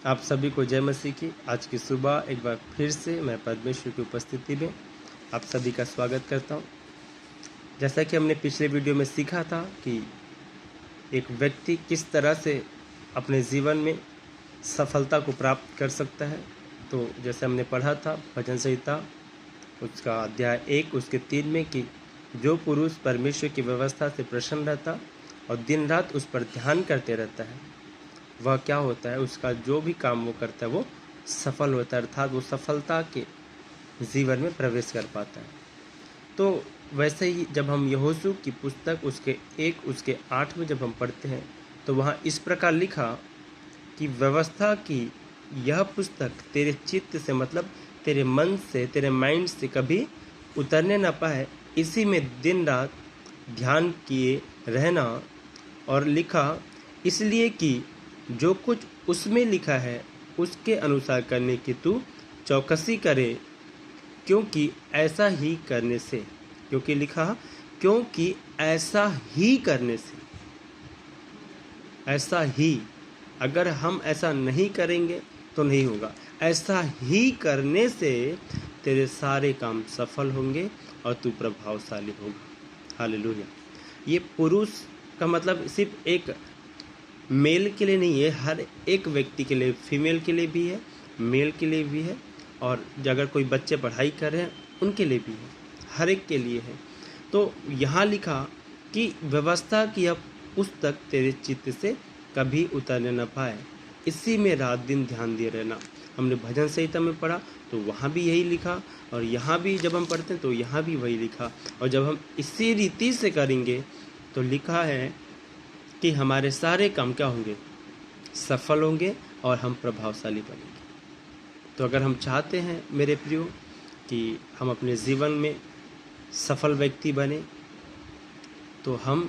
आप सभी को जय मसीह की। आज की सुबह एक बार फिर से मैं परमेश्वर की उपस्थिति में आप सभी का स्वागत करता हूँ। जैसा कि हमने पिछले वीडियो में सीखा था कि एक व्यक्ति किस तरह से अपने जीवन में सफलता को प्राप्त कर सकता है, तो जैसे हमने पढ़ा था भजन संहिता उसका अध्याय 1 उसके 3 में कि जो पुरुष परमेश्वर की व्यवस्था से प्रसन्न रहता और दिन रात उस पर ध्यान करते रहता है, वह क्या होता है, उसका जो भी काम वो करता है वो सफल होता है, अर्थात वो सफलता के जीवन में प्रवेश कर पाता है। तो वैसे ही जब हम यहोशू की पुस्तक उसके 1 उसके 8 में जब हम पढ़ते हैं तो वहाँ इस प्रकार लिखा कि व्यवस्था की यह पुस्तक तेरे चित्त से, मतलब तेरे मन से, तेरे माइंड से कभी उतरने ना पाए, इसी में दिन रात ध्यान किए रहना। और लिखा इसलिए कि जो कुछ उसमें लिखा है उसके अनुसार करने की तू चौकसी करे, क्योंकि ऐसा ही करने से, क्योंकि लिखा क्योंकि ऐसा ही करने से, ऐसा ही, अगर हम ऐसा नहीं करेंगे तो नहीं होगा, ऐसा ही करने से तेरे सारे काम सफल होंगे और तू प्रभावशाली होगा। हालेलुया। ये पुरुष का मतलब सिर्फ एक मेल के लिए नहीं है, हर एक व्यक्ति के लिए, फीमेल के लिए भी है, मेल के लिए भी है, और अगर कोई बच्चे पढ़ाई कर रहे हैं उनके लिए भी है, हर एक के लिए है। तो यहाँ लिखा कि व्यवस्था की यह पुस्तक तेरे चित्त से कभी उतरने न पाए, इसी में रात दिन ध्यान दिए रहना। हमने भजन संहिता में पढ़ा तो वहाँ भी यही लिखा, और यहाँ भी जब हम पढ़ते हैं तो यहाँ भी वही लिखा। और जब हम इसी रीति से करेंगे तो लिखा है कि हमारे सारे काम क्या होंगे, सफल होंगे और हम प्रभावशाली बनेंगे। तो अगर हम चाहते हैं मेरे प्रियो कि हम अपने जीवन में सफल व्यक्ति बने, तो हम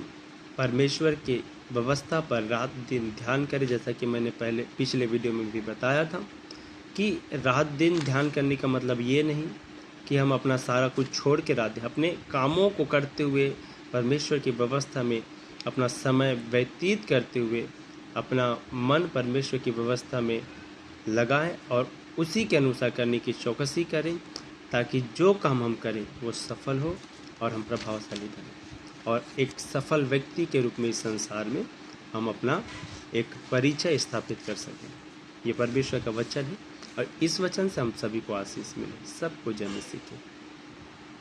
परमेश्वर के व्यवस्था पर रात दिन ध्यान करें। जैसा कि मैंने पिछले वीडियो में भी बताया था कि रात दिन ध्यान करने का मतलब ये नहीं कि हम अपना सारा कुछ छोड़ के रात दिन अपने कामों को करते हुए परमेश्वर की व्यवस्था में अपना समय व्यतीत करते हुए अपना मन परमेश्वर की व्यवस्था में लगाएं और उसी के अनुसार करने की चौकसी करें, ताकि जो काम हम करें वो सफल हो और हम प्रभावशाली बनें और एक सफल व्यक्ति के रूप में इस संसार में हम अपना एक परिचय स्थापित कर सकें। ये परमेश्वर का वचन है और इस वचन से हम सभी को आशीष मिले। सबको जय मसीह की।